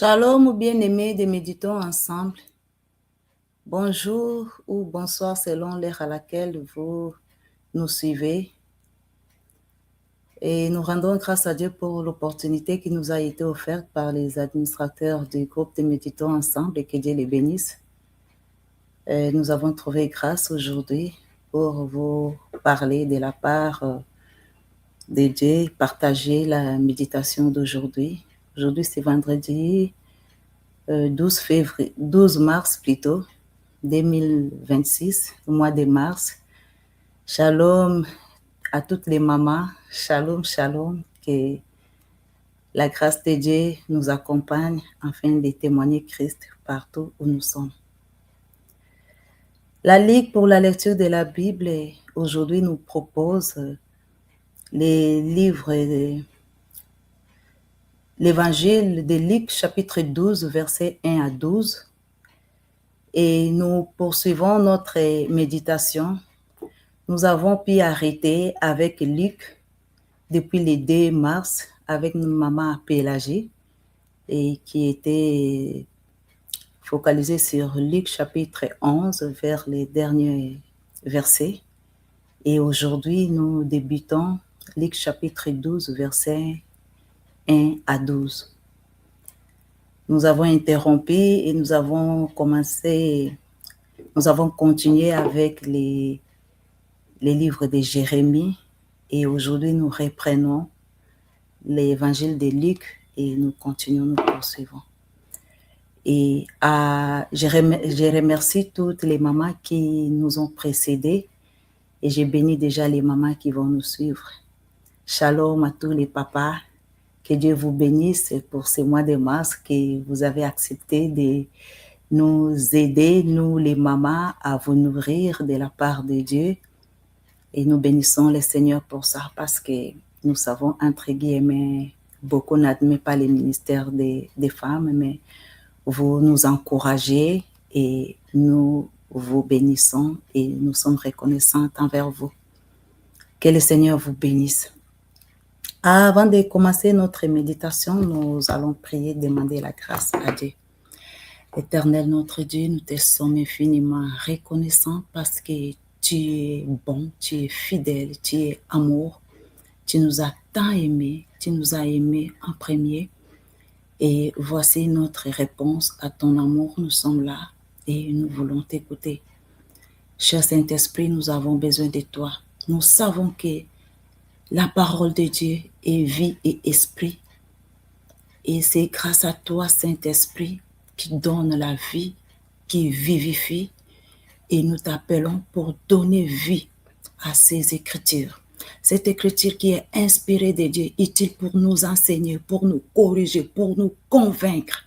Shalom, bien-aimés, des méditons ensemble. Bonjour ou bonsoir selon l'heure à laquelle vous nous suivez. Et nous rendons grâce à Dieu pour l'opportunité qui nous a été offerte par les administrateurs du groupe des méditons ensemble et que Dieu les bénisse. Nous avons trouvé grâce aujourd'hui pour vous parler de la part de Dieu, partager la méditation d'aujourd'hui. Aujourd'hui, c'est vendredi 12 mars plutôt, 2026, au mois de mars. Shalom à toutes les mamans, shalom, shalom, que la grâce de Dieu nous accompagne afin de témoigner Christ partout où nous sommes. La Ligue pour la lecture de la Bible aujourd'hui nous propose les livres de l'Évangile de Luc, chapitre 12, versets 1 à 12. Et nous poursuivons notre méditation. Nous avons pu arrêter avec Luc depuis le 2 mars avec une maman Pélagie et qui était focalisée sur Luc chapitre 11 vers les derniers versets. Et aujourd'hui, nous débutons Luc chapitre 12 versets 1 à 12. Nous avons interrompu et nous avons continué avec les livres de Jérémie et aujourd'hui nous reprenons l'évangile de Luc et nous continuons, nous poursuivons. Et je remercie toutes les mamans qui nous ont précédés et je bénis déjà les mamans qui vont nous suivre. Shalom à tous les papas, que Dieu vous bénisse pour ce mois de mars que vous avez accepté de nous aider, nous les mamans, à vous nourrir de la part de Dieu. Et nous bénissons le Seigneur pour ça parce que nous savons, entre guillemets, beaucoup n'admettent pas les ministères des femmes, mais vous nous encouragez et nous vous bénissons et nous sommes reconnaissants envers vous. Que le Seigneur vous bénisse. Avant de commencer notre méditation, nous allons prier, demander la grâce à Dieu. Éternel notre Dieu, nous te sommes infiniment reconnaissants parce que tu es bon, tu es fidèle, tu es amour. Tu nous as tant aimés, tu nous as aimés en premier. Et voici notre réponse à ton amour. Nous sommes là et nous voulons t'écouter. Cher Saint-Esprit, nous avons besoin de toi. Nous savons que la parole de Dieu est vie et esprit. Et c'est grâce à toi, Saint-Esprit, qui donne la vie, qui vivifie. Et nous t'appelons pour donner vie à ces écritures. Cette écriture qui est inspirée de Dieu, utile pour nous enseigner, pour nous corriger, pour nous convaincre.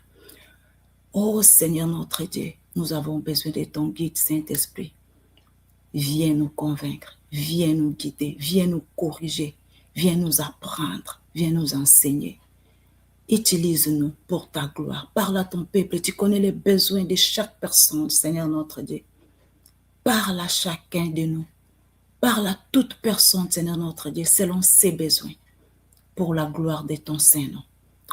Oh Seigneur notre Dieu, nous avons besoin de ton guide, Saint-Esprit. Viens nous convaincre, viens nous guider, viens nous corriger, viens nous apprendre, viens nous enseigner. Utilise-nous pour ta gloire. Parle à ton peuple, tu connais les besoins de chaque personne, Seigneur notre Dieu. Parle à chacun de nous. Parle à toute personne, Seigneur notre Dieu, selon ses besoins, pour la gloire de ton Saint-Nom.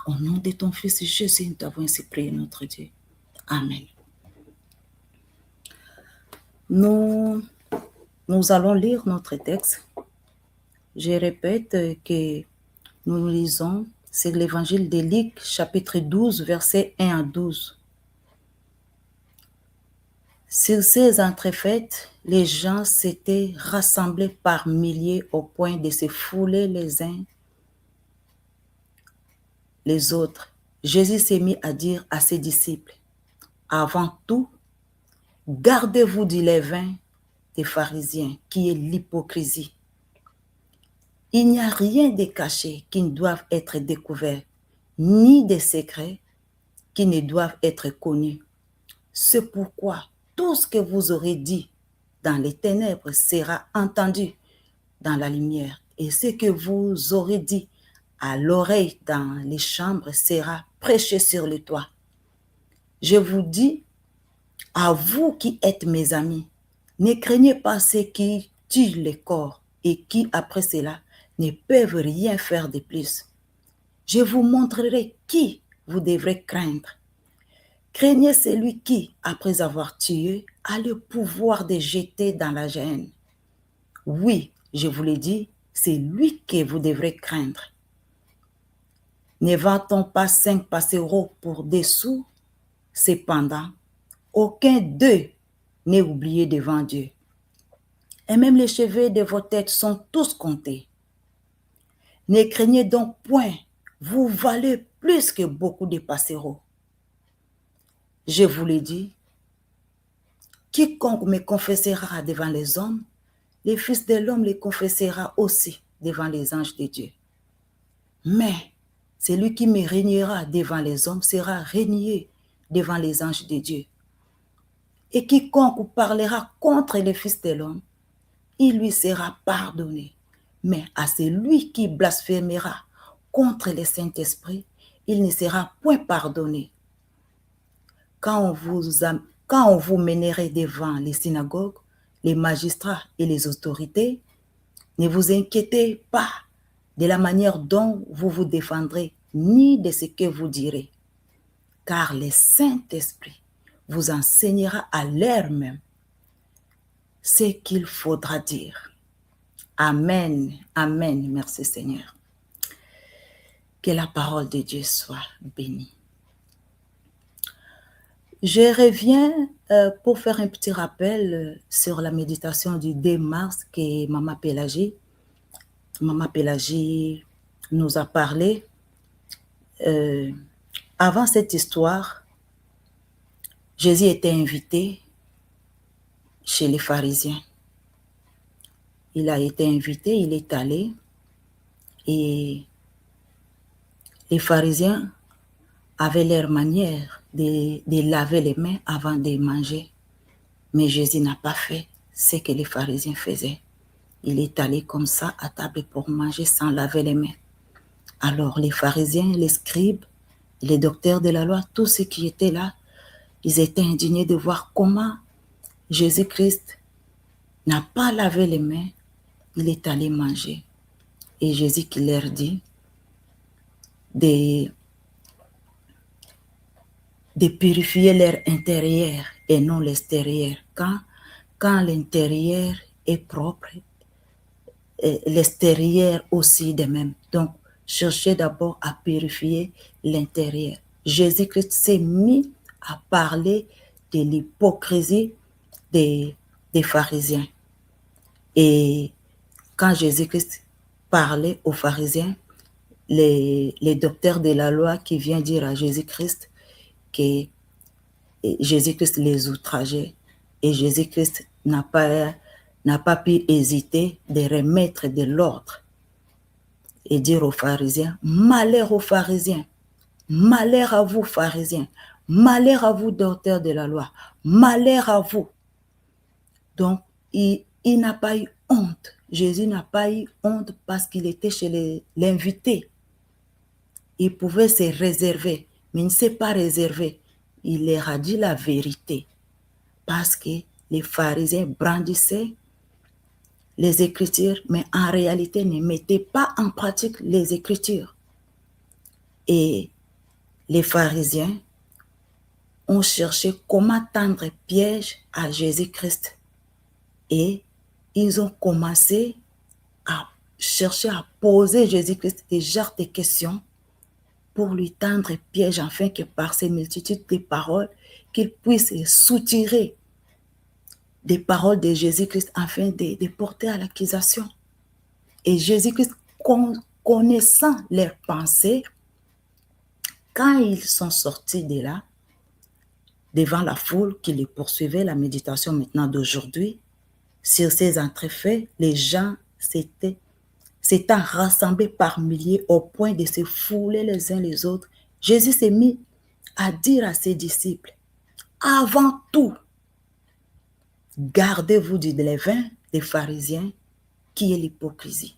Au nom de ton Fils Jésus, nous t'avons ainsi prié, notre Dieu. Amen. Nous allons lire notre texte. Je répète que nous lisons, c'est l'évangile de Luc, chapitre 12, versets 1 à 12. Sur ces entrefaites, les gens s'étaient rassemblés par milliers au point de se fouler les uns les autres. Jésus s'est mis à dire à ses disciples, avant tout, gardez-vous du levain des pharisiens, qui est l'hypocrisie. Il n'y a rien de caché qui ne doive être découvert, ni de secrets qui ne doivent être connus. C'est pourquoi tout ce que vous aurez dit dans les ténèbres sera entendu dans la lumière, et ce que vous aurez dit à l'oreille dans les chambres sera prêché sur le toit. Je vous dis, à vous qui êtes mes amis, ne craignez pas ceux qui tuent le corps et qui, après cela, ne peuvent rien faire de plus. Je vous montrerai qui vous devrez craindre. Craignez celui qui, après avoir tué, a le pouvoir de jeter dans la géhenne. Oui, je vous l'ai dit, c'est lui que vous devrez craindre. Ne vend-on pas 5 passereaux pour des sous? Cependant, aucun d'eux n'est oublié devant Dieu. Et même les cheveux de vos têtes sont tous comptés. Ne craignez donc point, vous valez plus que beaucoup de passereaux. Je vous l'ai dit, quiconque me confessera devant les hommes, le Fils de l'homme le confessera aussi devant les anges de Dieu. Mais celui qui me régnera devant les hommes sera régné devant les anges de Dieu. Et quiconque parlera contre le Fils de l'homme, il lui sera pardonné. Mais à celui qui blasphémera contre le Saint-Esprit, il ne sera point pardonné. Quand on vous mènerait devant les synagogues, les magistrats et les autorités, ne vous inquiétez pas de la manière dont vous vous défendrez, ni de ce que vous direz, car le Saint-Esprit vous enseignera à l'heure même ce qu'il faudra dire. Amen, amen, merci Seigneur. Que la parole de Dieu soit bénie. Je reviens pour faire un petit rappel sur la méditation du 2 mars que Maman Pélagie nous a parlé. Avant cette histoire, Jésus était invité chez les pharisiens. Il a été invité, il est allé et les pharisiens avaient leur manière de laver les mains avant de manger. Mais Jésus n'a pas fait ce que les pharisiens faisaient. Il est allé comme ça à table pour manger sans laver les mains. Alors les pharisiens, les scribes, les docteurs de la loi, tous ceux qui étaient là, ils étaient indignés de voir comment Jésus-Christ n'a pas lavé les mains, il est allé manger. Et Jésus qui leur dit de purifier leur intérieur et non l'extérieur. Quand l'intérieur est propre, l'extérieur aussi de même. Donc, cherchez d'abord à purifier l'intérieur. Jésus-Christ s'est mis à parler de l'hypocrisie des pharisiens. Et quand Jésus-Christ parlait aux pharisiens, les docteurs de la loi qui viennent dire à Jésus-Christ que Jésus-Christ les outrageait et Jésus-Christ n'a pas pu hésiter de remettre de l'ordre et dire aux pharisiens, malheur aux pharisiens, malheur à vous pharisiens, malheur à vous docteurs de la loi, malheur à vous. Donc, il n'a pas eu honte. Jésus n'a pas eu honte parce qu'il était chez l'invité. Il pouvait se réserver, mais il ne s'est pas réservé. Il leur a dit la vérité parce que les pharisiens brandissaient les Écritures, mais en réalité ne mettaient pas en pratique les Écritures. Et les pharisiens ont cherché comment tendre piège à Jésus-Christ. Et ils ont commencé à chercher à poser Jésus-Christ des genres de questions pour lui tendre piège afin que par ces multitudes de paroles, qu'il puisse soutirer des paroles de Jésus-Christ afin de porter à l'accusation. Et Jésus-Christ, connaissant leurs pensées, quand ils sont sortis de là, devant la foule qui les poursuivait, la méditation maintenant d'aujourd'hui, sur ces entrefaits, les gens s'étant rassemblés par milliers au point de se fouler les uns les autres, Jésus s'est mis à dire à ses disciples, avant tout, gardez-vous du levain des pharisiens qui est l'hypocrisie.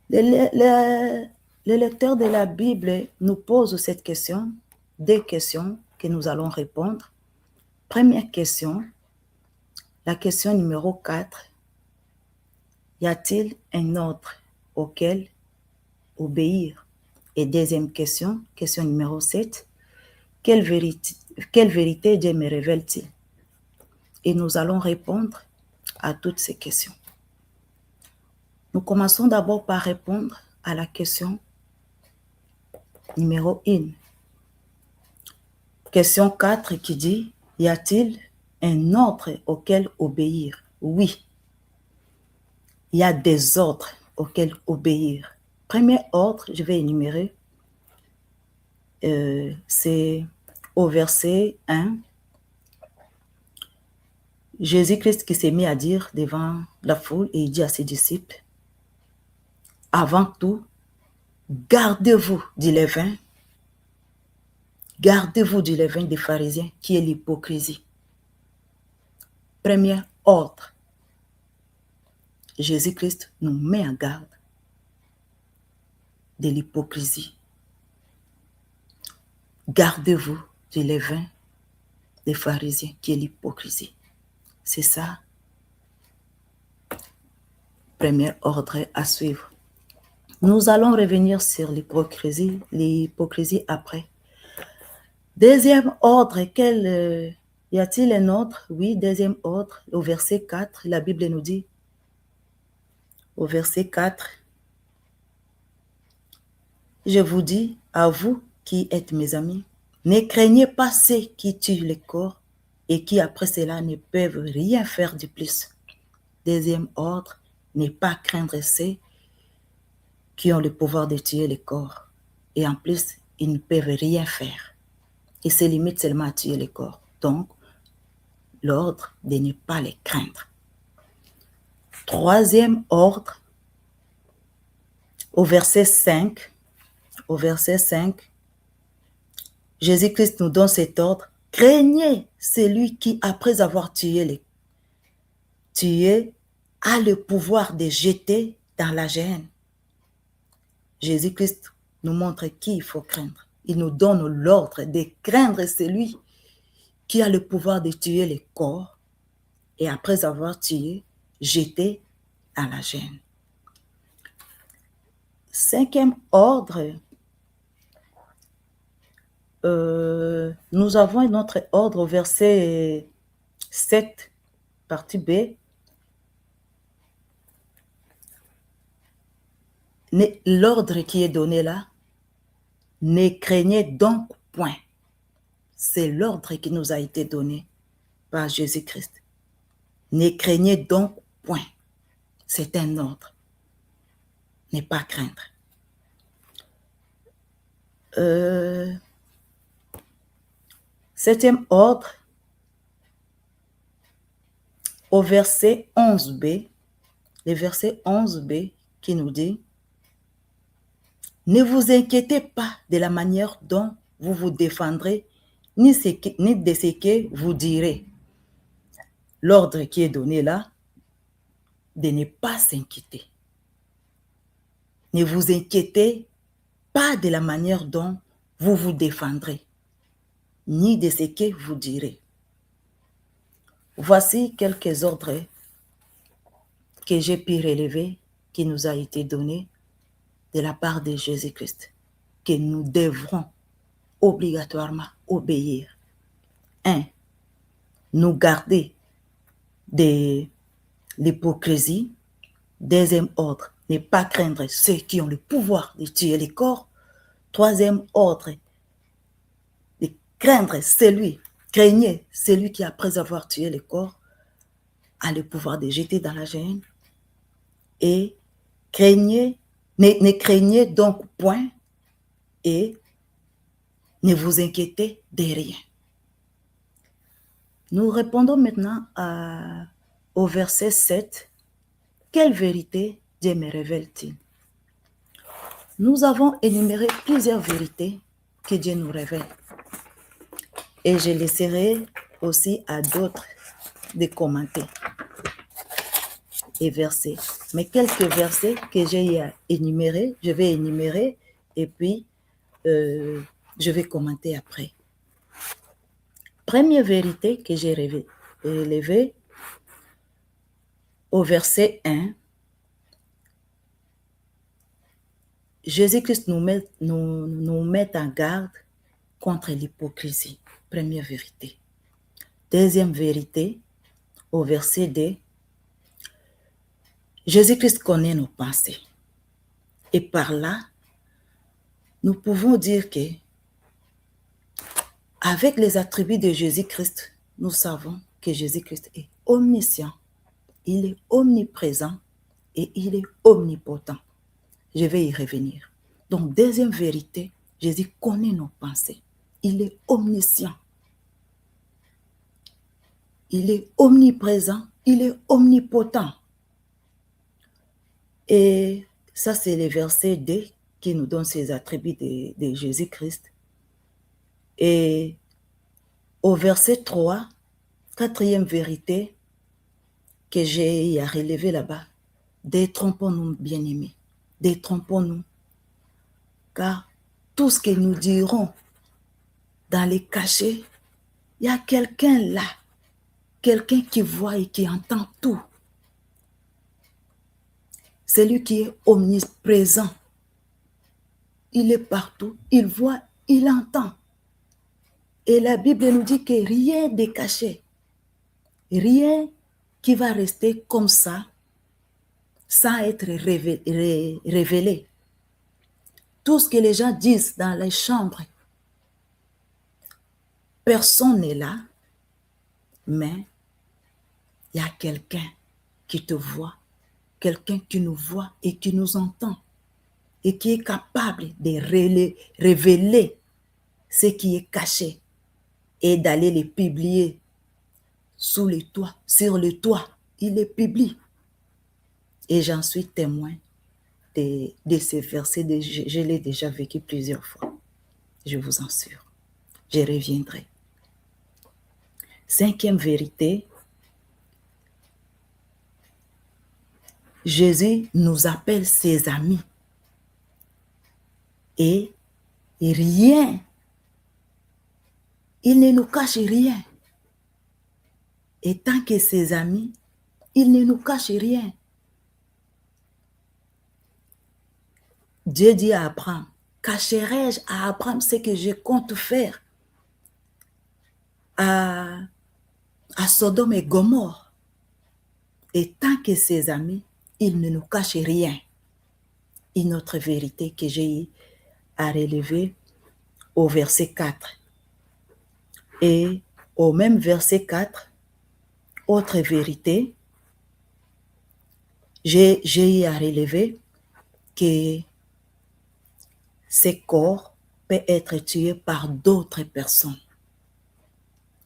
Le lecteur de la Bible nous pose cette question, deux questions que nous allons répondre. Première question, la question numéro 4. Y a-t-il un ordre auquel obéir Et deuxième question, question numéro 7. Quelle vérité Dieu me révèle-t-il? Et nous allons répondre à toutes ces questions. Nous commençons d'abord par répondre à la question numéro 1. Question 4 qui dit, y a-t-il un ordre auquel obéir? Oui, il y a des ordres auxquels obéir. Premier ordre, je vais énumérer, c'est au verset 1. Jésus-Christ qui s'est mis à dire devant la foule et il dit à ses disciples, avant tout, gardez-vous du levain, gardez-vous du levain des pharisiens qui est l'hypocrisie. Premier ordre, Jésus-Christ nous met en garde de l'hypocrisie. Gardez-vous du levain des pharisiens qui est l'hypocrisie. C'est ça, premier ordre à suivre. Nous allons revenir sur l'hypocrisie après. Deuxième ordre, y a-t-il un autre? Oui, deuxième ordre, au verset 4, la Bible nous dit, au verset 4, je vous dis, à vous qui êtes mes amis, ne craignez pas ceux qui tuent le corps et qui après cela ne peuvent rien faire de plus. Deuxième ordre, ne pas craindre ceux qui ont le pouvoir de tuer le corps. Et en plus, ils ne peuvent rien faire. Ils se limitent seulement à tuer le corps. Donc, l'ordre de ne pas les craindre. Troisième ordre, au verset 5, Jésus-Christ nous donne cet ordre. Craignez celui qui, après avoir tué, a le pouvoir de jeter dans la géhenne. Jésus-Christ nous montre qui il faut craindre. Il nous donne l'ordre de craindre celui qui a le pouvoir de tuer le corps et après avoir tué, jeter dans la géhenne. Cinquième ordre, nous avons notre ordre au verset 7, partie B. L'ordre qui est donné là, ne craignez donc point. C'est l'ordre qui nous a été donné par Jésus-Christ. Ne craignez donc point. C'est un ordre. Ne pas craindre. Septième ordre, au verset 11b, le verset 11b qui nous dit, ne vous inquiétez pas de la manière dont vous vous défendrez, ni de ce que vous direz. L'ordre qui est donné là, de ne pas s'inquiéter. Ne vous inquiétez pas de la manière dont vous vous défendrez, ni de ce que vous direz. Voici quelques ordres que j'ai pu relever, qui nous a été donné de la part de Jésus-Christ, que nous devrons obligatoirement obéir. 1. Nous garder de l'hypocrisie. Deuxième ordre, ne pas craindre ceux qui ont le pouvoir de tuer les corps. Troisième ordre, de craignez celui qui, après avoir tué le corps, a le pouvoir de jeter dans la géhenne. Et ne craignez donc point et ne vous inquiétez de rien. Nous répondons maintenant au verset 7. Quelle vérité Dieu me révèle-t-il? Nous avons énuméré plusieurs vérités que Dieu nous révèle. Et je laisserai aussi à d'autres de commenter les versets. Mais quelques versets que j'ai énumérés, je vais énumérer et puis je vais commenter après. Première vérité que j'ai relevée au verset 1, Jésus-Christ nous met en garde contre l'hypocrisie. Première vérité. Deuxième vérité, au verset 2, Jésus-Christ connaît nos pensées. Et par là, nous pouvons dire que avec les attributs de Jésus-Christ, nous savons que Jésus-Christ est omniscient, il est omniprésent et il est omnipotent. Je vais y revenir. Donc, deuxième vérité, Jésus connaît nos pensées. Il est omniscient. Il est omniprésent, il est omnipotent. Et ça, c'est le verset 2 qui nous donne ces attributs de Jésus-Christ. Et au verset 3, quatrième vérité que j'ai à relever là-bas, détrompons-nous, bien-aimés, détrompons-nous, car tout ce que nous dirons dans les cachets, il y a quelqu'un là, quelqu'un qui voit et qui entend tout. C'est lui qui est omniprésent. Il est partout, il voit, il entend. Et la Bible nous dit que rien n'est caché, rien qui va rester comme ça, sans être révélé. Tout ce que les gens disent dans les chambres, personne n'est là, mais il y a quelqu'un qui te voit, quelqu'un qui nous voit et qui nous entend, et qui est capable de révéler ce qui est caché et d'aller les publier sous le toit, sur le toit. Il les publie. Et j'en suis témoin de ces versets. Je l'ai déjà vécu plusieurs fois. Je vous en assure. Je reviendrai. Cinquième vérité, Jésus nous appelle ses amis. Et rien, il ne nous cache rien. Et tant que ses amis, il ne nous cache rien. Dieu dit à Abraham, cacherai-je à Abraham ce que je compte faire à Sodome et Gomorrhe? Et tant que ses amis, il ne nous cache rien. Une autre vérité que j'ai à relever au verset 4. Et au même verset 4, autre vérité, j'ai à relever que ces corps peuvent être tués par d'autres personnes.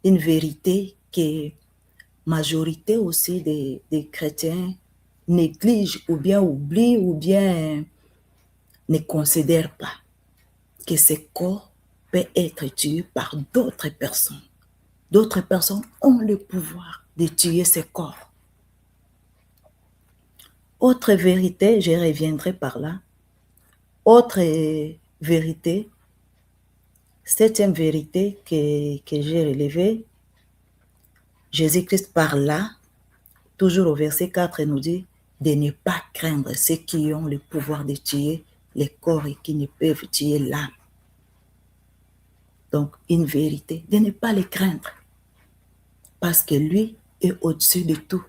Une vérité que majorité aussi des chrétiens négligent ou bien oublient ou bien ne considèrent pas, que ces corps peuvent être tués par d'autres personnes. D'autres personnes ont le pouvoir de tuer ces corps. Autre vérité, je reviendrai par là. Autre vérité, septième vérité que j'ai relevée, Jésus-Christ par là, toujours au verset 4, nous dit de ne pas craindre ceux qui ont le pouvoir de tuer les corps et qui ne peuvent tuer l'âme. Donc, une vérité, de ne pas les craindre, parce que lui est au-dessus de tout.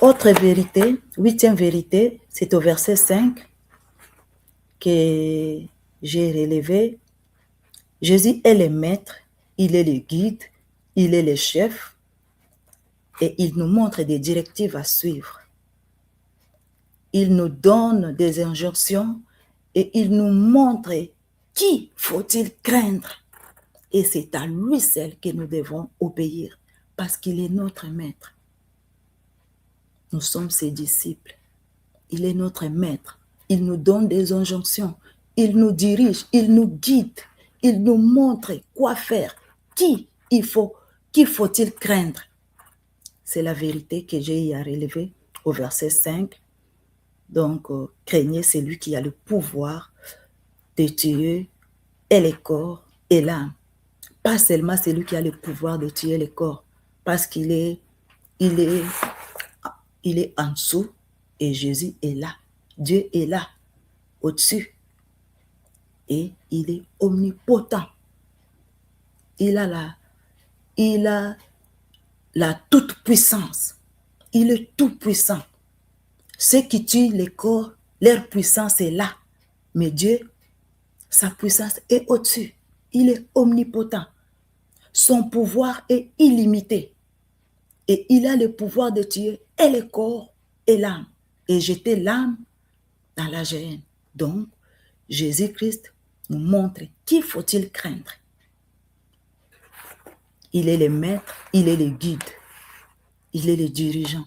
Autre vérité, huitième vérité, c'est au verset 5 que j'ai relevé. Jésus est le maître, il est le guide, il est le chef et il nous montre des directives à suivre. Il nous donne des injonctions et il nous montre qui faut-il craindre. Et c'est à lui seul que nous devons obéir parce qu'il est notre maître. Nous sommes ses disciples. Il est notre maître. Il nous donne des injonctions. Il nous dirige. Il nous guide. Il nous montre quoi faire. Qui faut-il craindre? C'est la vérité que j'ai à relever au verset 5. Donc, craignez celui qui a le pouvoir de tuer et les corps et l'âme. Pas seulement celui qui a le pouvoir de tuer les corps, parce qu'il est en dessous Et Jésus est là. Dieu est là, au-dessus. Et il est omnipotent. Il a la toute-puissance. Il est tout-puissant. Ceux qui tuent les corps, leur puissance est là. Mais Dieu, sa puissance est au-dessus. Il est omnipotent. Son pouvoir est illimité. Et il a le pouvoir de tuer et le corps et l'âme. Et jeter l'âme dans la géhenne. Donc, Jésus-Christ nous montre qui faut-il craindre. Il est le maître, il est le guide, il est le dirigeant.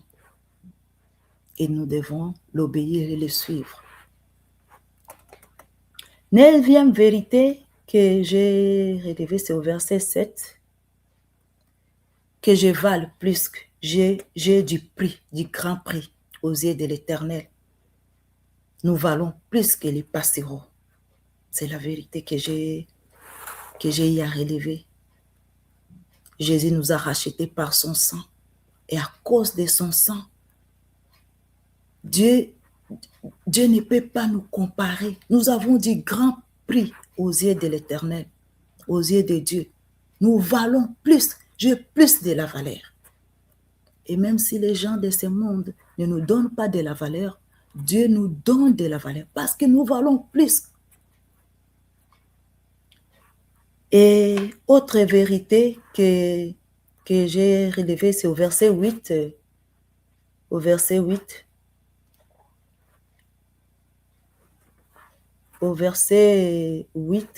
Et nous devons l'obéir et le suivre. 9e vérité que j'ai relevée, c'est au verset 7. Que je vale plus, que j'ai du prix, du grand prix aux yeux de l'Éternel. Nous valons plus que les passereaux. C'est la vérité que j'ai eu à relever. Jésus nous a rachetés par son sang. Et à cause de son sang, Dieu ne peut pas nous comparer. Nous avons du grand prix aux yeux de l'Éternel, aux yeux de Dieu. Nous valons plus, j'ai plus de la valeur. Et même si les gens de ce monde ne nous donnent pas de la valeur, Dieu nous donne de la valeur parce que nous valons plus. Et autre vérité que j'ai relevée, c'est au verset 8. Au verset 8. Au verset 8,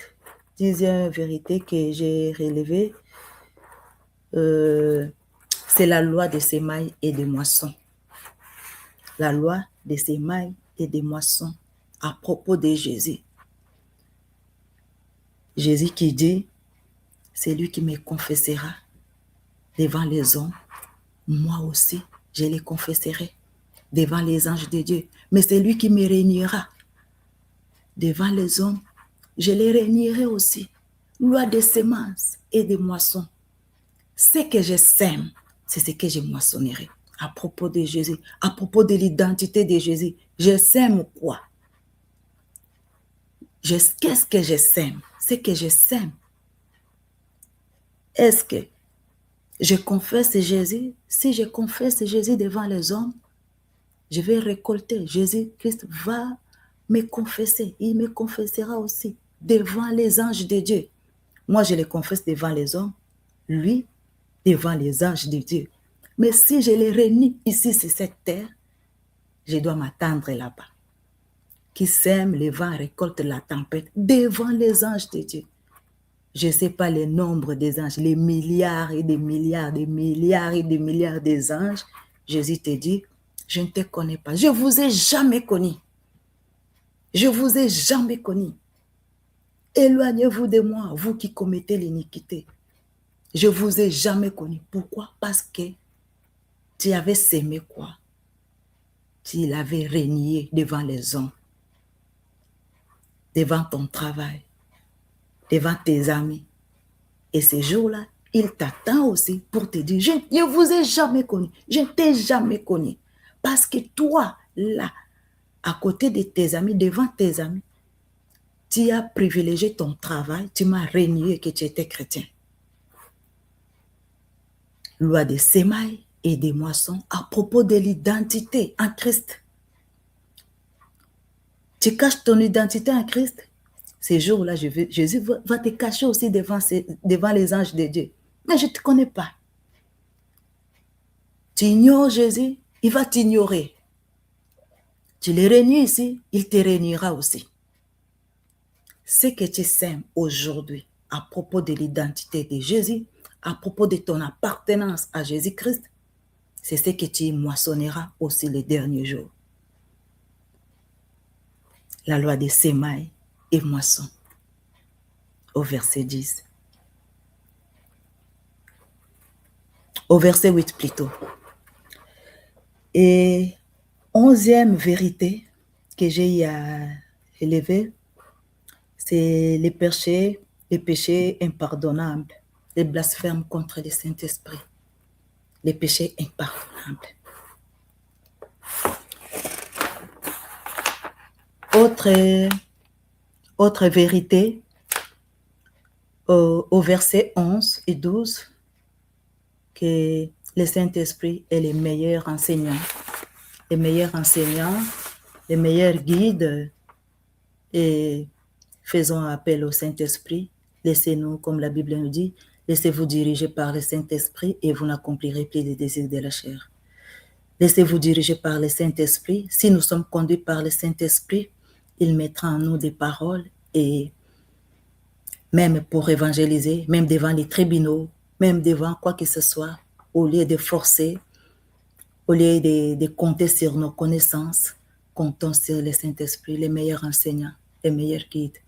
10e vérité que j'ai relevée, c'est la loi des semailles et des moissons. La loi des semailles et des moissons à propos de Jésus. Jésus qui dit, c'est lui qui me confessera devant les hommes. Moi aussi, je les confesserai devant les anges de Dieu. Mais c'est lui qui me régnera devant les hommes. Je les régnerai aussi. Loi des semences et des moissons. Ce que je sème, c'est ce que je moissonnerai. À propos de Jésus, à propos de l'identité de Jésus, je sème quoi? Qu'est-ce que je sème? Ce que je sème. Est-ce que je confesse Jésus? Si je confesse Jésus devant les hommes, je vais récolter. Jésus-Christ va me confesser. Il me confessera aussi devant les anges de Dieu. Moi, je le confesse devant les hommes. Lui, devant les anges de Dieu. Mais si je les réunis ici sur cette terre, je dois m'attendre là-bas. Qui sème le vent récolte la tempête devant les anges de Dieu. Je ne sais pas le nombre des anges, les milliards et des milliards, des milliards et des milliards des anges. Jésus te dit, je ne te connais pas. Je ne vous ai jamais connu. Je ne vous ai jamais connu. Éloignez-vous de moi, vous qui commettez l'iniquité. Je ne vous ai jamais connu. Pourquoi? Parce que tu avais sémé quoi? Tu l'avais régné devant les hommes, devant ton travail, devant tes amis. Et ce jour-là, il t'attend aussi pour te dire, je ne vous ai jamais connu, je ne t'ai jamais connu. Parce que toi, là, à côté de tes amis, devant tes amis, tu as privilégié ton travail, tu m'as régné que tu étais chrétien. Loi des semailles et des moissons à propos de l'identité en Christ. Tu caches ton identité en Christ. Ces jours-là, Jésus va te cacher aussi devant les anges de Dieu. Mais je ne te connais pas. Tu ignores Jésus, il va t'ignorer. Tu le régnes ici, il te régnera aussi. Ce que tu sèmes aujourd'hui à propos de l'identité de Jésus, à propos de ton appartenance à Jésus-Christ, c'est ce que tu moissonneras aussi les derniers jours. La loi des semailles et moissons. Au verset 10. Au verset 8 plutôt. Et 11e vérité que j'ai eu à élever, c'est les péchés impardonnables, les blasphèmes contre le Saint-Esprit, les péchés impardonnables. Autre vérité, au verset 11 et 12, que le Saint-Esprit est le meilleur enseignant, les meilleurs guides, et faisons appel au Saint-Esprit. Laissez-nous, comme la Bible nous dit, laissez-vous diriger par le Saint-Esprit et vous n'accomplirez plus les désirs de la chair. Laissez-vous diriger par le Saint-Esprit. Si nous sommes conduits par le Saint-Esprit, il mettra en nous des paroles, et même pour évangéliser, même devant les tribunaux, même devant quoi que ce soit, au lieu de forcer, au lieu de compter sur nos connaissances, comptons sur le Saint-Esprit, les meilleurs enseignants, les meilleurs guides.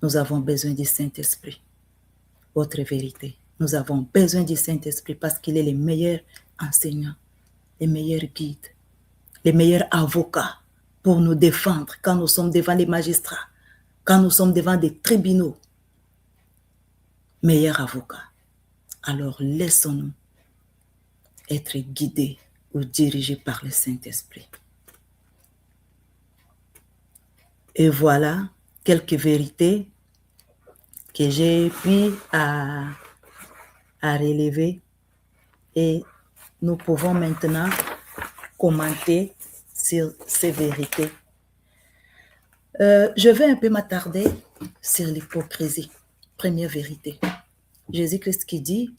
Nous avons besoin du Saint-Esprit. Autre vérité, nous avons besoin du Saint-Esprit parce qu'il est le meilleur enseignant, les meilleurs guides, les meilleurs avocats pour nous défendre quand nous sommes devant les magistrats, quand nous sommes devant des tribunaux. Meilleur avocat. Alors laissons-nous être guidés ou dirigés par le Saint-Esprit. Et voilà quelques vérités que j'ai pu à relever, et nous pouvons maintenant commenter sur ces vérités. Je vais un peu m'attarder sur l'hypocrisie. Première vérité. Jésus-Christ qui dit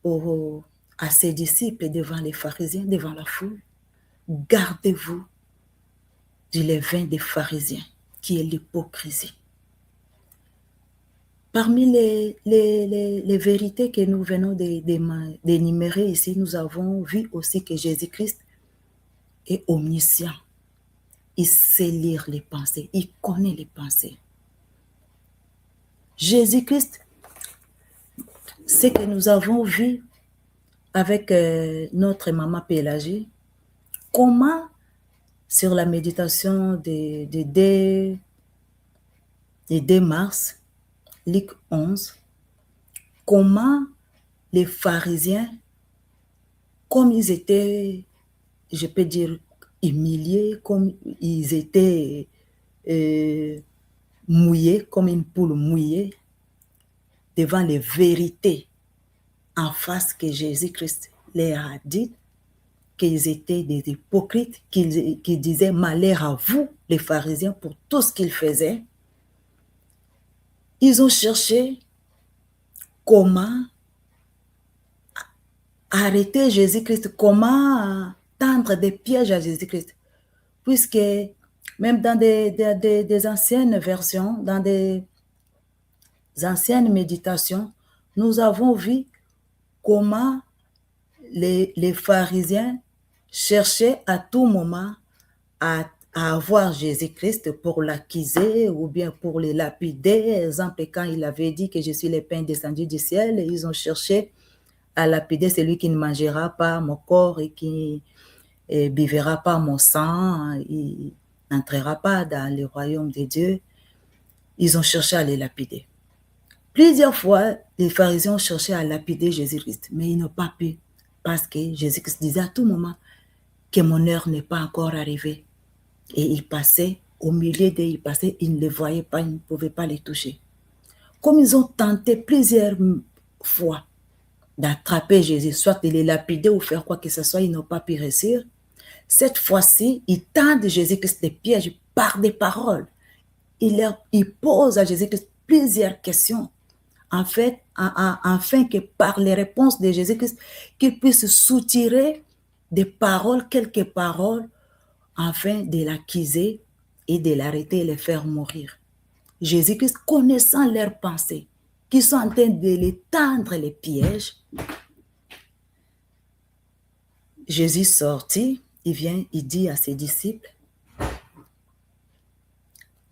à ses disciples devant les pharisiens, devant la foule, gardez-vous du levain des pharisiens, qui est l'hypocrisie. Parmi les vérités que nous venons d'énumérer ici, nous avons vu aussi que Jésus-Christ est omniscient. Il sait lire les pensées, il connaît les pensées. Jésus-Christ, ce que nous avons vu avec notre maman Pélagie, comment sur la méditation de 2 mars, Luc 11, comment les pharisiens, comme ils étaient, je peux dire, humiliés, comme ils étaient mouillés, comme une poule mouillée, devant les vérités en face que Jésus-Christ leur a dit, qu'ils étaient des hypocrites, qu'ils disaient malheur à vous, les pharisiens, pour tout ce qu'ils faisaient. Ils ont cherché comment arrêter Jésus-Christ, comment tendre des pièges à Jésus-Christ. Puisque même dans des anciennes versions, dans des anciennes méditations, nous avons vu comment les pharisiens cherchaient à tout moment à avoir Jésus-Christ pour l'accuser ou bien pour le lapider. Exemple, quand il avait dit que je suis le pain descendu du ciel, ils ont cherché à lapider celui qui ne mangera pas mon corps et qui ne buvera pas mon sang, il n'entrera pas dans le royaume de Dieu. Ils ont cherché à les lapider. Plusieurs fois, les pharisiens ont cherché à lapider Jésus-Christ, mais ils n'ont pas pu, parce que Jésus-Christ disait à tout moment que mon heure n'est pas encore arrivée. Et il passait, au milieu d'eux, il passait, ils ne les voyaient pas, ils ne pouvaient pas les toucher. Comme ils ont tenté plusieurs fois d'attraper Jésus, soit de les lapider ou faire quoi que ce soit, ils n'ont pas pu réussir. Cette fois-ci, ils tendent Jésus-Christ des pièges par des paroles. Ils posent à Jésus-Christ plusieurs questions, en fait, afin que par les réponses de Jésus-Christ, qu'il puisse soutirer des paroles, quelques paroles, afin de l'accuser et de l'arrêter et le faire mourir. Jésus-Christ, connaissant leurs pensées, qui sont en train de les tendre les pièges, Jésus sortit, il vient, il dit à ses disciples,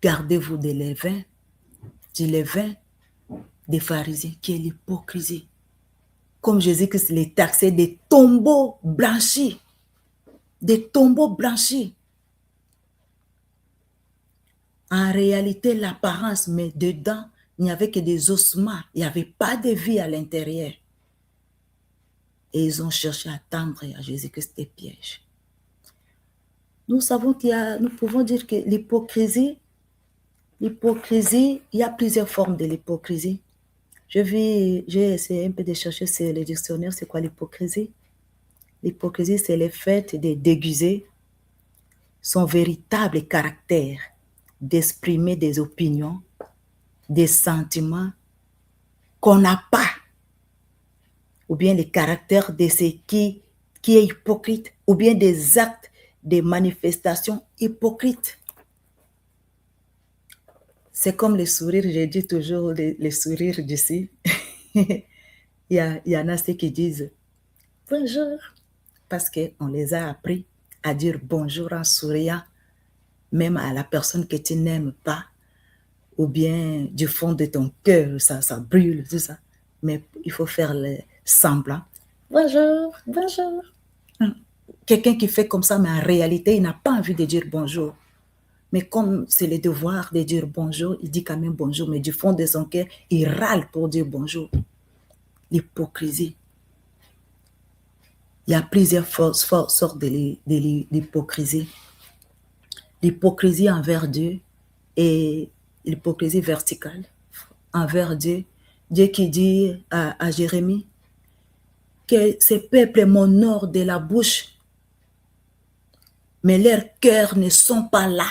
gardez-vous du levain des pharisiens, qui est l'hypocrisie. Comme Jésus-Christ les taxait des tombeaux blanchis. Des tombeaux blanchis. En réalité, l'apparence, mais dedans, il n'y avait que des ossements. Il n'y avait pas de vie à l'intérieur. Et ils ont cherché à tendre à Jésus-Christ des pièges. Nous savons nous pouvons dire que l'hypocrisie, il y a plusieurs formes de l'hypocrisie. J'ai essayé un peu de chercher sur les dictionnaires, c'est quoi l'hypocrisie? L'hypocrisie, c'est le fait de déguiser son véritable caractère, d'exprimer des opinions, des sentiments qu'on n'a pas, ou bien le caractère de ce qui est hypocrite, ou bien des actes, des manifestations hypocrites. C'est comme les sourires, j'ai dit toujours les sourires d'ici. il y en a ceux qui disent bonjour, parce qu'on les a appris à dire bonjour en souriant, même à la personne que tu n'aimes pas, ou bien du fond de ton cœur, ça brûle, tout ça. Mais il faut faire le semblant. Bonjour, bonjour. Quelqu'un qui fait comme ça, mais en réalité, il n'a pas envie de dire bonjour. Mais comme c'est le devoir de dire bonjour, il dit quand même bonjour, mais du fond de son cœur, il râle pour dire bonjour. L'hypocrisie. Il y a plusieurs sortes de l'hypocrisie. L'hypocrisie envers Dieu et l'hypocrisie verticale envers Dieu. Dieu qui dit à Jérémie que ce peuple m'honore de la bouche, mais leurs cœurs ne sont pas là.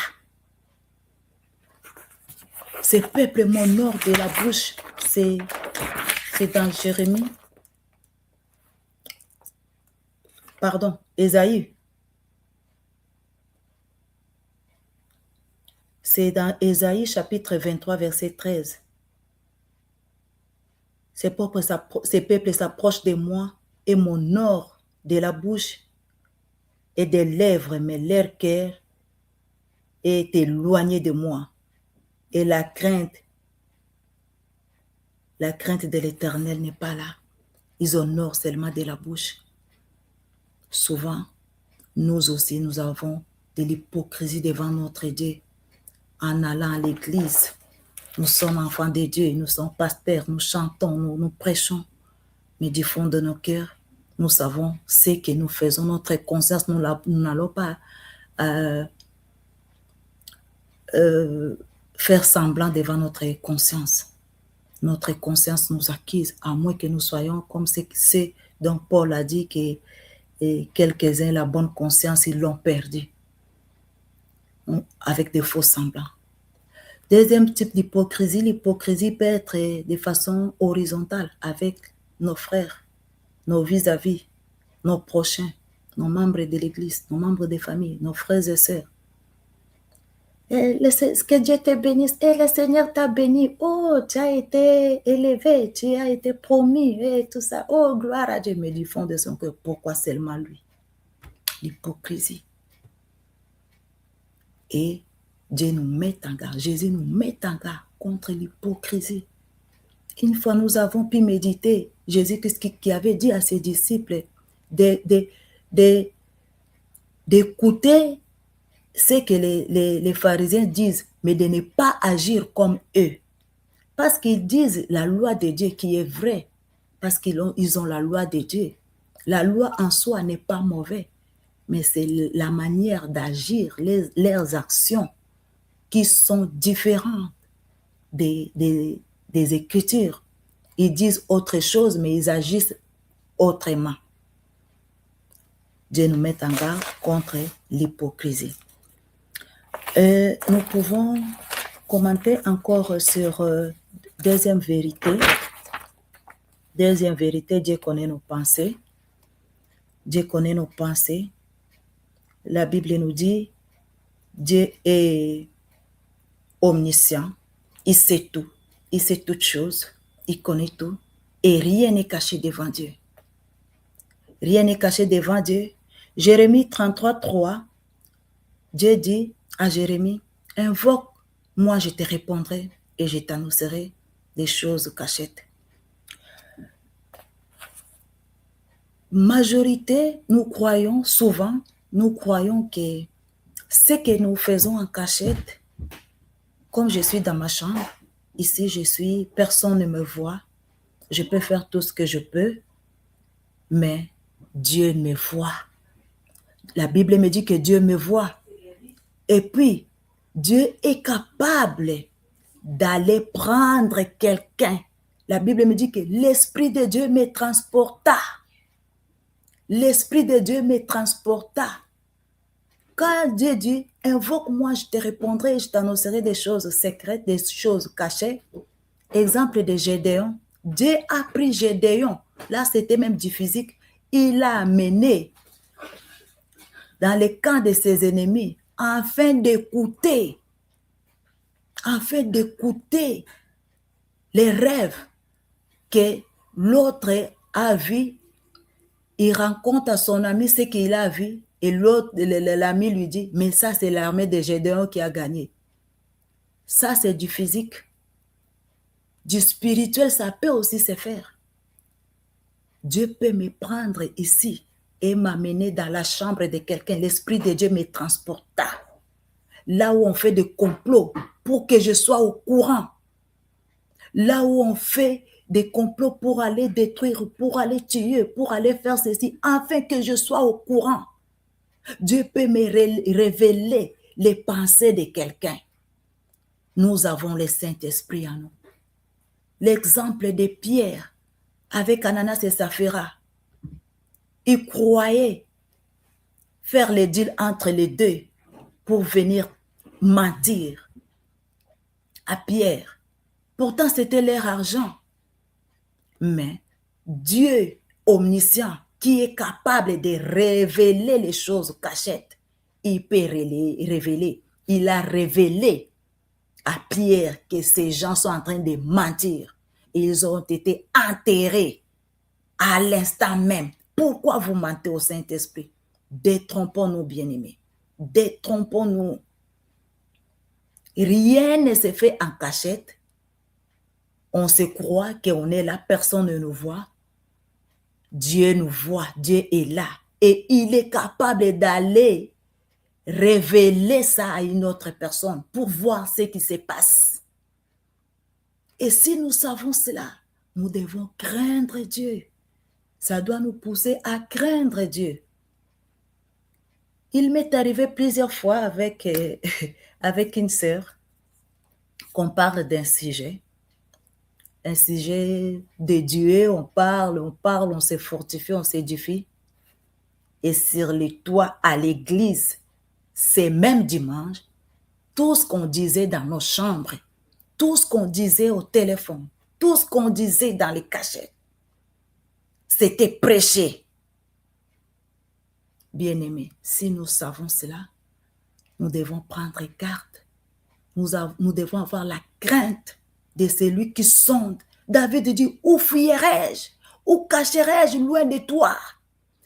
Ce peuple m'honore de la bouche, c'est dans Jérémie. Pardon, Ésaïe. C'est dans Ésaïe chapitre 23, verset 13. Ces peuples s'approchent de moi et m'honorent de la bouche et des lèvres, mais leur cœur est éloigné de moi. Et la crainte de l'Éternel n'est pas là. Ils honorent seulement de la bouche. Souvent, nous aussi, nous avons de l'hypocrisie devant notre Dieu. En allant à l'église, nous sommes enfants de Dieu, nous sommes pasteurs, nous chantons, nous prêchons. Mais du fond de nos cœurs, nous savons ce que nous faisons. Notre conscience, nous n'allons pas faire semblant devant notre conscience. Notre conscience nous acquise, à moins que nous soyons comme c'est dont Paul a dit que quelques-uns, la bonne conscience, ils l'ont perdue avec des faux semblants. Deuxième type d'hypocrisie, l'hypocrisie peut être de façon horizontale avec nos frères, nos vis-à-vis, nos prochains, nos membres de l'église, nos membres de famille, nos frères et sœurs. Que Dieu te bénisse. Et le Seigneur t'a béni. Oh, tu as été élevé, tu as été promis et tout ça. Oh, gloire à Dieu. Mais du fond de son cœur, pourquoi seulement lui? L'hypocrisie. Et Dieu nous met en garde, Jésus nous met en garde contre l'hypocrisie. Une fois, nous avons pu méditer, Jésus-Christ qui avait dit à ses disciples d'écouter ce que les pharisiens disent, mais de ne pas agir comme eux. Parce qu'ils disent la loi de Dieu qui est vraie, parce qu'ils ont la loi de Dieu. La loi en soi n'est pas mauvaise, mais c'est la manière d'agir, leurs actions qui sont différentes des Écritures. Ils disent autre chose, mais ils agissent autrement. Dieu nous met en garde contre l'hypocrisie. Nous pouvons commenter encore sur deuxième vérité. Deuxième vérité, Dieu connaît nos pensées. Dieu connaît nos pensées. La Bible nous dit, Dieu est omniscient, il sait tout, il sait toutes choses, il connaît tout, et rien n'est caché devant Dieu. Rien n'est caché devant Dieu. Jérémie 33, 3, Dieu dit à Jérémie, invoque, moi je te répondrai et je t'annoncerai des choses cachettes. Majorité, souvent, nous croyons que ce que nous faisons en cachette, comme je suis dans ma chambre, ici personne ne me voit, je peux faire tout ce que je peux, mais Dieu me voit. La Bible me dit que Dieu me voit. Et puis, Dieu est capable d'aller prendre quelqu'un. La Bible me dit que l'Esprit de Dieu me transporta. L'Esprit de Dieu me transporta. Quand Dieu dit, invoque-moi, je te répondrai, je t'annoncerai des choses secrètes, des choses cachées. Exemple de Gédéon. Dieu a pris Gédéon. Là, c'était même du physique. Il l'a amené dans les camps de ses ennemis afin d'écouter les rêves que l'autre a vus. Il rencontre à son ami ce qu'il a vu et l'autre, l'ami lui dit, mais ça c'est l'armée de Gédéon qui a gagné. Ça c'est du physique. Du spirituel, ça peut aussi se faire. Dieu peut me prendre ici et m'amener dans la chambre de quelqu'un. L'Esprit de Dieu me transporta. Là où on fait des complots pour que je sois au courant. Là où on fait des complots pour aller détruire, pour aller tuer, pour aller faire ceci, afin que je sois au courant. Dieu peut me révéler les pensées de quelqu'un. Nous avons le Saint-Esprit en nous. L'exemple de Pierre avec Ananas et Saphira. Il croyait faire le deal entre les deux pour venir mentir à Pierre. Pourtant, c'était leur argent. Mais Dieu omniscient, qui est capable de révéler les choses cachettes, il peut révéler. Il a révélé à Pierre que ces gens sont en train de mentir. Ils ont été enterrés à l'instant même. Pourquoi vous mentez au Saint-Esprit? Détrompons-nous, bien-aimés. Détrompons-nous. Rien ne se fait en cachette. On se croit qu'on est là, personne ne nous voit. Dieu nous voit, Dieu est là. Et il est capable d'aller révéler ça à une autre personne pour voir ce qui se passe. Et si nous savons cela, nous devons craindre Dieu. Ça doit nous pousser à craindre Dieu. Il m'est arrivé plusieurs fois avec une sœur qu'on parle d'un sujet de Dieu, on parle, on se fortifie, on s'édifie. Et sur les toits à l'église, c'est même dimanche, tout ce qu'on disait dans nos chambres, tout ce qu'on disait au téléphone, tout ce qu'on disait dans les cachettes, c'était prêché. Bien-aimés, si nous savons cela, nous devons prendre garde. Nous devons avoir la crainte de celui qui sonde. David dit, où fuirai-je? Où cacherai-je loin de toi?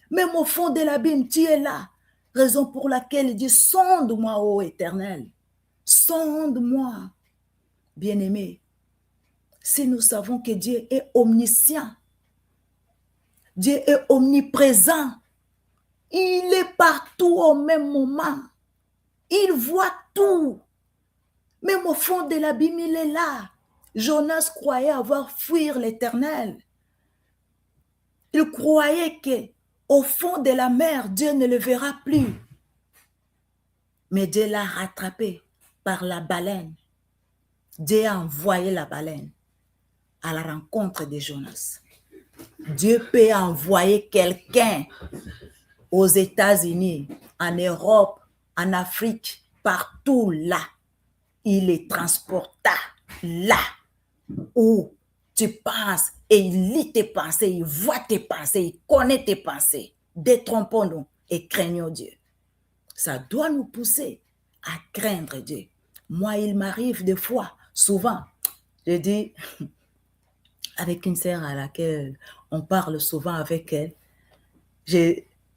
Même au fond de l'abîme, tu es là. Raison pour laquelle il dit, sonde-moi, ô Éternel. Sonde-moi. Bien-aimé, si nous savons que Dieu est omniscient, Dieu est omniprésent, il est partout au même moment. Il voit tout. Même au fond de l'abîme, il est là. Jonas croyait avoir fui l'Éternel. Il croyait qu'au fond de la mer, Dieu ne le verra plus. Mais Dieu l'a rattrapé par la baleine. Dieu a envoyé la baleine à la rencontre de Jonas. Dieu peut envoyer quelqu'un aux États-Unis, en Europe, en Afrique, partout là. Il les transporta là où tu penses et il lit tes pensées, il voit tes pensées, il connaît tes pensées. Détrompons-nous et craignons Dieu. Ça doit nous pousser à craindre Dieu. Moi, il m'arrive des fois, souvent, je dis avec une sœur à laquelle on parle souvent avec elle,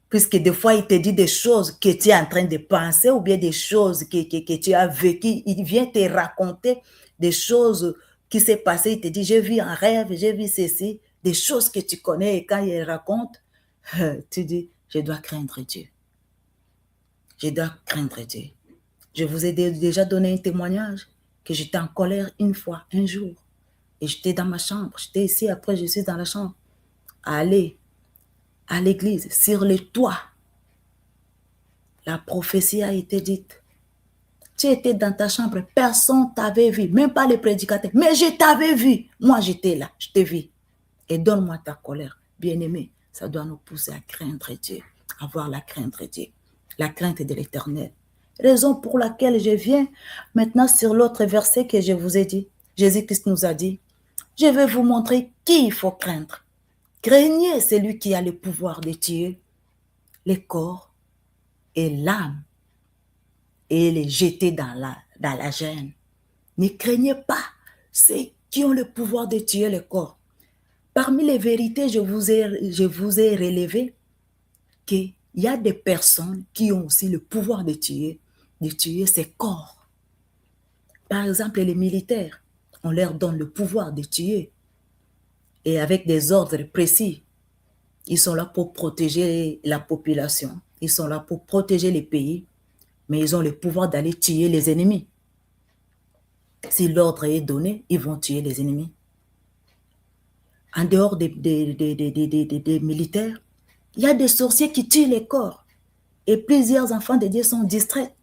puisque des fois, il te dit des choses que tu es en train de penser ou bien des choses que tu as vécues. Il vient te raconter des choses qui s'est passées. Il te dit, j'ai vu un rêve, j'ai vu ceci, des choses que tu connais. Et quand il raconte, tu dis, je dois craindre Dieu. Je dois craindre Dieu. Je vous ai déjà donné un témoignage que j'étais en colère une fois, un jour. Et j'étais dans ma chambre. J'étais ici, après je suis dans la chambre. Aller à l'église, sur le toit. La prophétie a été dite. Tu étais dans ta chambre, personne ne t'avait vu, même pas les prédicateurs. Mais je t'avais vu. Moi, j'étais là, je t'ai vu. Et donne-moi ta colère. Bien-aimé, ça doit nous pousser à craindre Dieu, avoir la crainte de Dieu, la crainte de l'Éternel. Raison pour laquelle je viens maintenant sur l'autre verset que je vous ai dit. Jésus-Christ nous a dit, je vais vous montrer qui il faut craindre. Craignez celui qui a le pouvoir de tuer le corps et l'âme et les jeter dans la gêne. Ne craignez pas ceux qui ont le pouvoir de tuer le corps. Parmi les vérités, je vous ai relevé qu'il y a des personnes qui ont aussi le pouvoir de tuer ces corps. Par exemple, les militaires, on leur donne le pouvoir de tuer. Et avec des ordres précis, ils sont là pour protéger la population. Ils sont là pour protéger les pays. Mais ils ont le pouvoir d'aller tuer les ennemis. Si l'ordre est donné, ils vont tuer les ennemis. En dehors des militaires, il y a des sorciers qui tuent les corps. Et plusieurs enfants de Dieu sont distraits.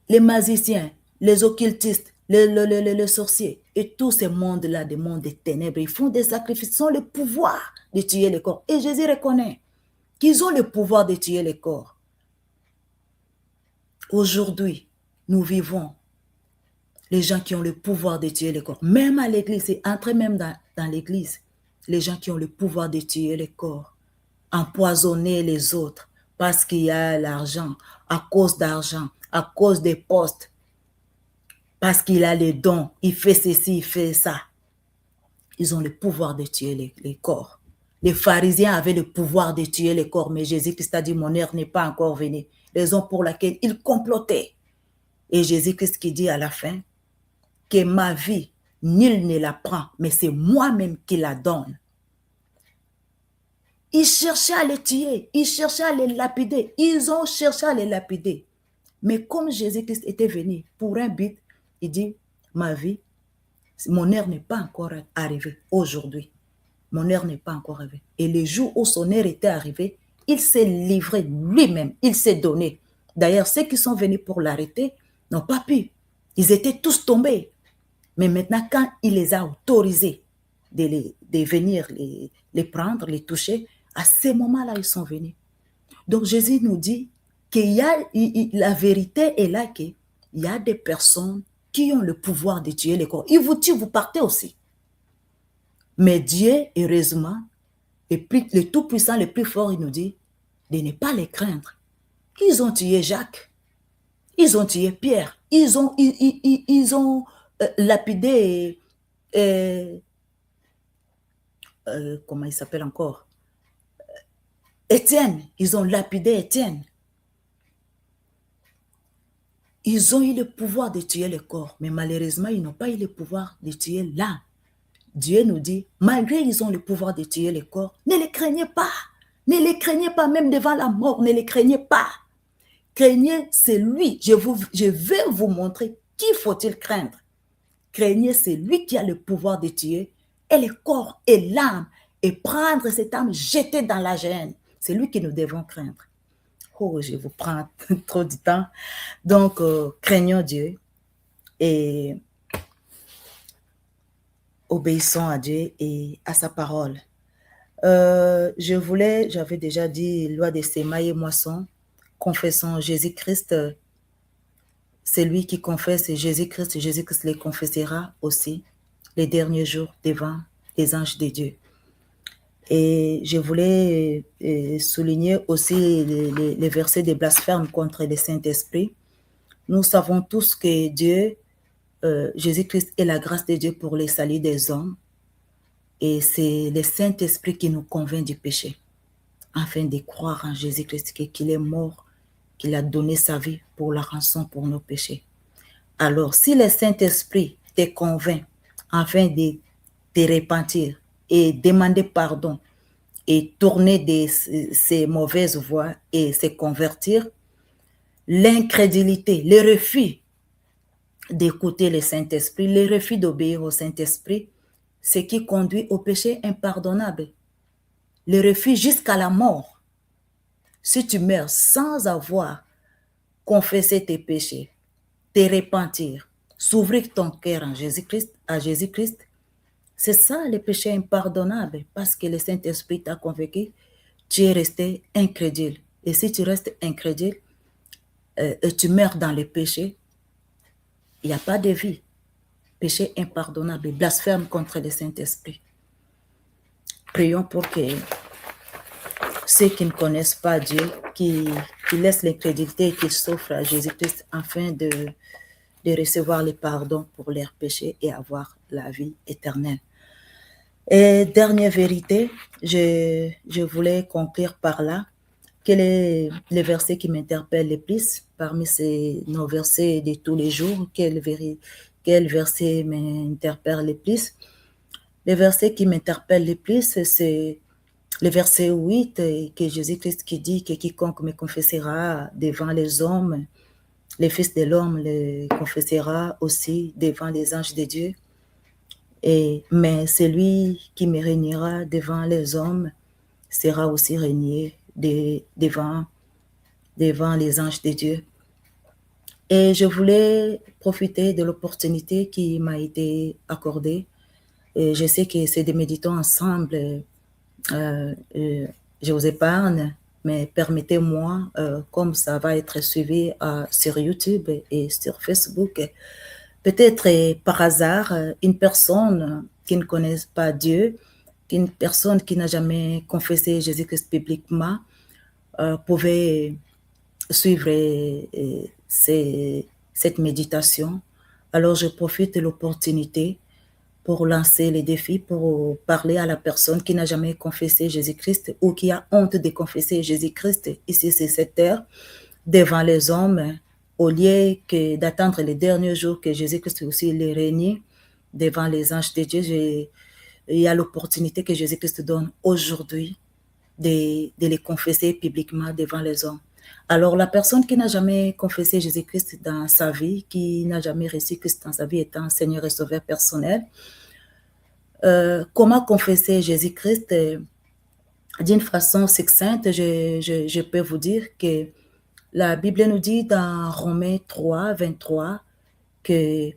Les magiciens, les occultistes, les sorciers et tous ces mondes-là, des mondes des ténèbres, ils font des sacrifices, ils ont le pouvoir de tuer les corps. Et Jésus reconnaît qu'ils ont le pouvoir de tuer les corps. Aujourd'hui, nous vivons les gens qui ont le pouvoir de tuer les corps. Même à l'église, c'est entré même dans l'église, les gens qui ont le pouvoir de tuer les corps, empoisonner les autres parce qu'il y a l'argent, à cause d'argent, à cause des postes, parce qu'il a les dons, il fait ceci, il fait ça. Ils ont le pouvoir de tuer les corps. Les pharisiens avaient le pouvoir de tuer les corps, mais Jésus-Christ a dit, mon heure n'est pas encore venue. Raison pour laquelle ils complotaient. Et Jésus-Christ qui dit à la fin, que ma vie, nul ne la prend, mais c'est moi-même qui la donne. Ils cherchaient à les tuer, ils cherchaient à les lapider, ils ont cherché à les lapider. Mais comme Jésus-Christ était venu pour un but, il dit, ma vie, mon heure n'est pas encore arrivée aujourd'hui. Mon heure n'est pas encore arrivée. Et le jour où son heure était arrivée, il s'est livré lui-même, il s'est donné. D'ailleurs, ceux qui sont venus pour l'arrêter n'ont pas pu. Ils étaient tous tombés. Mais maintenant, quand il les a autorisés de venir les prendre, les toucher, à ce moment-là, ils sont venus. Donc, Jésus nous dit qu'il y a, la vérité est là qu'il y a des personnes qui ont le pouvoir de tuer les corps. Ils vous tuent, vous partez aussi. Mais Dieu, heureusement, le Tout-Puissant, le plus fort, il nous dit de ne pas les craindre. Ils ont tué Jacques. Ils ont tué Pierre. Ils ont lapidé, comment il s'appelle encore? Étienne. Ils ont lapidé Étienne. Ils ont eu le pouvoir de tuer le corps, mais malheureusement, ils n'ont pas eu le pouvoir de tuer l'âme. Dieu nous dit, malgré qu'ils ont le pouvoir de tuer le corps, ne les craignez pas. Ne les craignez pas, même devant la mort, ne les craignez pas. Craignez, c'est lui. Je vais vous montrer qui faut-il craindre. Craignez, c'est lui qui a le pouvoir de tuer et le corps et l'âme et prendre cette âme jetée dans la gêne. C'est lui que nous devons craindre. Oh, je vous prends trop de temps. Donc, craignons Dieu et obéissons à Dieu et à sa parole. J'avais déjà dit, loi des semailles et moissons, confessons Jésus-Christ. Celui qui confesse Jésus-Christ, Jésus-Christ les confessera aussi les derniers jours devant les anges de Dieu. Et je voulais souligner aussi les versets de blasphème contre le Saint-Esprit. Nous savons tous que Dieu, Jésus-Christ est la grâce de Dieu pour le salut des hommes. Et c'est le Saint-Esprit qui nous convainc du péché, afin de croire en Jésus-Christ, qu'il est mort, qu'il a donné sa vie pour la rançon pour nos péchés. Alors, si le Saint-Esprit te convainc afin de te repentir et demander pardon et tourner de ces mauvaises voies et se convertir, l'incrédulité, le refus d'écouter le Saint-Esprit, le refus d'obéir au Saint-Esprit, ce qui conduit au péché impardonnable, le refus jusqu'à la mort. Si tu meurs sans avoir confesser tes péchés, te repentir, s'ouvrir ton cœur en Jésus-Christ, à Jésus-Christ, c'est ça le péché impardonnable, parce que le Saint-Esprit t'a convaincu, tu es resté incrédule. Et si tu restes incrédule, et tu meurs dans le péché, il n'y a pas de vie. Péché impardonnable, blasphème contre le Saint-Esprit. Prions pour que ceux qui ne connaissent pas Dieu, qui laissent l'incrédulité et qui s'offrent à Jésus-Christ afin de recevoir le pardon pour leurs péchés et avoir la vie éternelle. Et dernière vérité, je voulais conclure par là. Quel est le verset qui m'interpelle le plus parmi nos versets de tous les jours? Quel verset m'interpelle le plus? Le verset qui m'interpelle le plus, c'est le verset 8, que Jésus-Christ qui dit que quiconque me confessera devant les hommes, le Fils de l'homme le confessera aussi devant les anges de Dieu. Mais celui qui me régnera devant les hommes sera aussi régné devant les anges de Dieu. Et je voulais profiter de l'opportunité qui m'a été accordée. Et je sais que c'est des méditants ensemble. Je vous épargne, mais permettez-moi, comme ça va être suivi sur YouTube et sur Facebook, peut-être par hasard, une personne qui ne connaît pas Dieu, une personne qui n'a jamais confessé Jésus-Christ publiquement, pouvait suivre cette méditation. Alors je profite de l'opportunité pour lancer les défis, pour parler à la personne qui n'a jamais confessé Jésus-Christ ou qui a honte de confesser Jésus-Christ ici sur cette terre devant les hommes, au lieu d'attendre les derniers jours que Jésus-Christ aussi les règne devant les anges de Dieu. Il y a l'opportunité que Jésus-Christ donne aujourd'hui de les confesser publiquement devant les hommes. Alors, la personne qui n'a jamais confessé Jésus-Christ dans sa vie, qui n'a jamais reçu Christ dans sa vie étant Seigneur et Sauveur personnel, comment confesser Jésus-Christ d'une façon succincte? Je peux vous dire que la Bible nous dit dans Romains 3, 23 que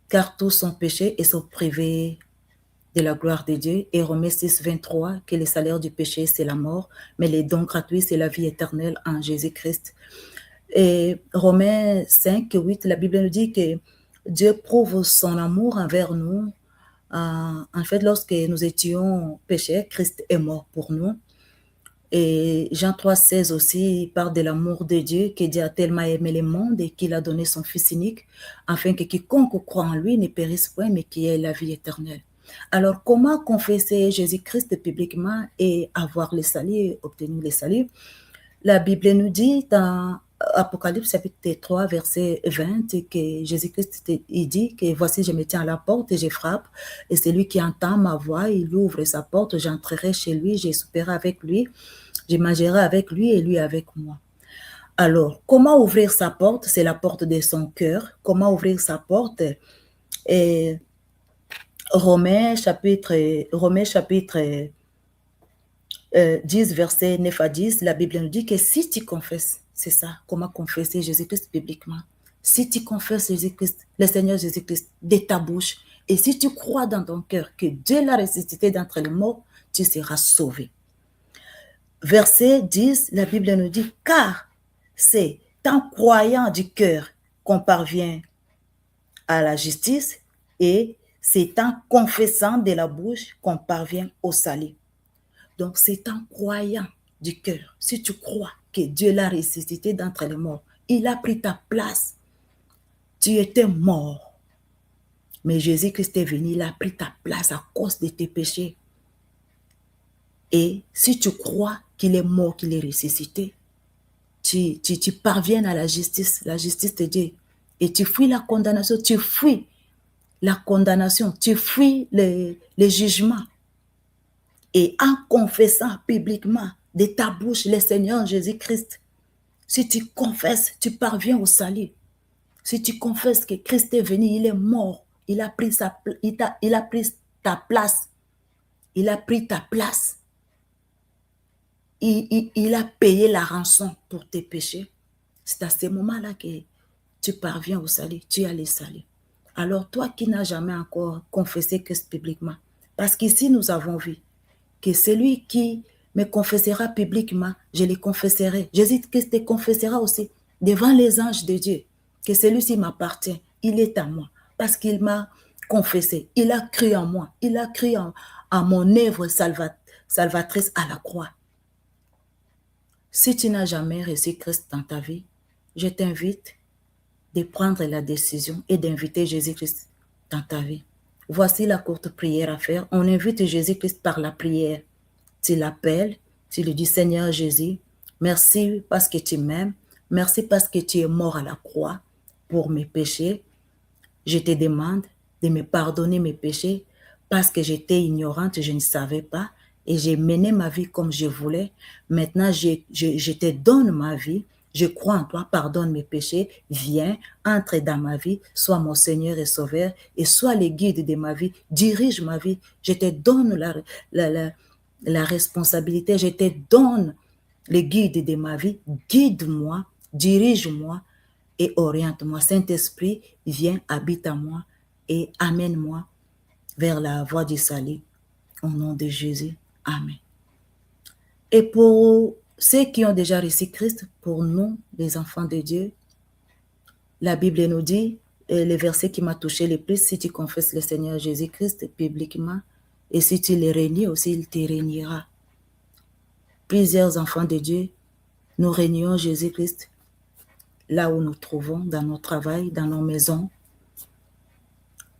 car tous sont péchés et sont privés de la gloire de Dieu, et Romains 6, 23 que le salaire du péché c'est la mort, mais les dons gratuits c'est la vie éternelle en Jésus-Christ. Et Romains 5, 8, la Bible nous dit que Dieu prouve son amour envers nous. En fait, lorsque nous étions pécheurs, Christ est mort pour nous. Et Jean 3, 16 aussi parle de l'amour de Dieu, que Dieu a tellement aimé le monde et qu'il a donné son Fils unique, afin que quiconque croit en lui ne périsse point, mais qu'il ait la vie éternelle. Alors, comment confesser Jésus-Christ publiquement et avoir le salut, obtenir le salut? La Bible nous dit dans Apocalypse chapitre 3, verset 20, que Jésus-Christ il dit que voici je me tiens à la porte et je frappe, et celui qui entend ma voix, il ouvre sa porte, j'entrerai chez lui, je souperai avec lui, je mangerai avec lui et lui avec moi. Alors, comment ouvrir sa porte? C'est la porte de son cœur. Comment ouvrir sa porte? Et Romains chapitre 10, verset 9 à 10, la Bible nous dit que si tu confesses, c'est ça, comment confesser Jésus-Christ publiquement. Si tu confesses Jésus-Christ, le Seigneur Jésus-Christ, de ta bouche, et si tu crois dans ton cœur que Dieu l'a ressuscité d'entre les morts, tu seras sauvé. Verset 10, la Bible nous dit, car c'est en croyant du cœur qu'on parvient à la justice, et c'est en confessant de la bouche qu'on parvient au salut. Donc, c'est en croyant du cœur. Si tu crois que Dieu l'a ressuscité d'entre les morts, il a pris ta place. Tu étais mort. Mais Jésus-Christ est venu, il a pris ta place à cause de tes péchés. Et si tu crois qu'il est mort, qu'il est ressuscité, tu parviens à la justice de Dieu. Et tu fuis la condamnation, tu fuis la condamnation, tu fuis le jugement. Et en confessant publiquement de ta bouche le Seigneur Jésus-Christ, si tu confesses, tu parviens au salut. Si tu confesses que Christ est venu, il est mort, il a pris ta place. Il a pris ta place. Il a payé la rançon pour tes péchés. C'est à ces moments-là que tu parviens au salut, tu as le salut. Alors toi qui n'as jamais encore confessé Christ publiquement, parce qu'ici nous avons vu que celui qui me confessera publiquement, je le confesserai. Jésus-Christ te confessera aussi devant les anges de Dieu que celui-ci m'appartient, il est à moi, parce qu'il m'a confessé, il a cru en moi, il a cru en mon œuvre salvatrice à la croix. Si tu n'as jamais reçu Christ dans ta vie, je t'invite de prendre la décision et d'inviter Jésus-Christ dans ta vie. Voici la courte prière à faire. On invite Jésus-Christ par la prière. Tu l'appelles, tu lui dis Seigneur Jésus, merci parce que tu m'aimes, merci parce que tu es mort à la croix pour mes péchés. Je te demande de me pardonner mes péchés parce que j'étais ignorante, je ne savais pas et j'ai mené ma vie comme je voulais. Maintenant, je te donne ma vie. Je crois en toi, pardonne mes péchés, viens, entre dans ma vie, sois mon Seigneur et Sauveur et sois le guide de ma vie, dirige ma vie. Je te donne la responsabilité, je te donne le guide de ma vie, guide-moi, dirige-moi et oriente-moi. Saint-Esprit, viens, habite à moi et amène-moi vers la voie du salut. Au nom de Jésus, amen. Et pour ceux qui ont déjà reçu Christ, pour nous, les enfants de Dieu, la Bible nous dit, le verset qui m'a touché le plus, si tu confesses le Seigneur Jésus-Christ publiquement, et si tu le renies aussi, il te reniera. Plusieurs enfants de Dieu, nous renions Jésus-Christ là où nous trouvons, dans nos travails, dans nos maisons.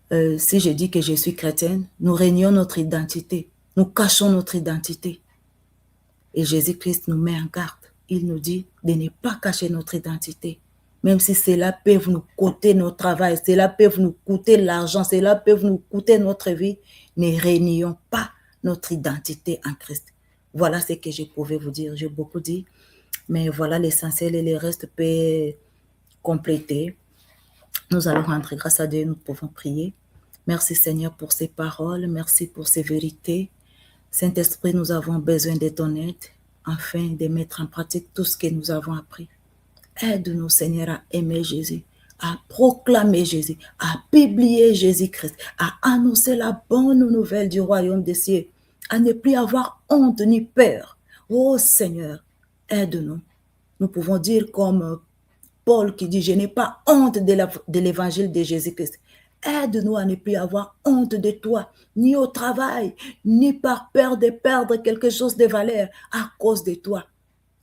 Si je dis que je suis chrétienne, nous renions notre identité, nous cachons notre identité. Et Jésus-Christ nous met en garde. Il nous dit de ne pas cacher notre identité. Même si cela peut nous coûter notre travail, cela peut nous coûter l'argent, cela peut nous coûter notre vie, ne renions pas notre identité en Christ. Voilà ce que je pouvais vous dire. J'ai beaucoup dit, mais voilà l'essentiel et le reste peut compléter. Nous allons rentrer grâce à Dieu, nous pouvons prier. Merci Seigneur pour ces paroles, merci pour ces vérités. Saint-Esprit, nous avons besoin de ton aide afin de mettre en pratique tout ce que nous avons appris. Aide-nous, Seigneur, à aimer Jésus, à proclamer Jésus, à publier Jésus-Christ, à annoncer la bonne nouvelle du royaume des cieux, à ne plus avoir honte ni peur. Oh Seigneur, aide-nous. Nous pouvons dire comme Paul qui dit, je n'ai pas honte de l'évangile de Jésus-Christ. Aide-nous à ne plus avoir honte de toi, ni au travail, ni par peur de perdre quelque chose de valeur à cause de toi.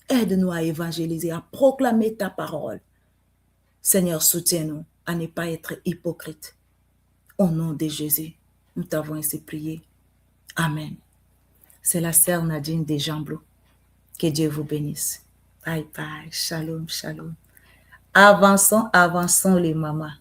Aide-nous à évangéliser, à proclamer ta parole. Seigneur, soutiens-nous à ne pas être hypocrite. Au nom de Jésus, nous t'avons ainsi prié. Amen. C'est la sœur Nadine Desjambleau. Que Dieu vous bénisse. Bye bye. Shalom, shalom. Avançons, avançons les mamans.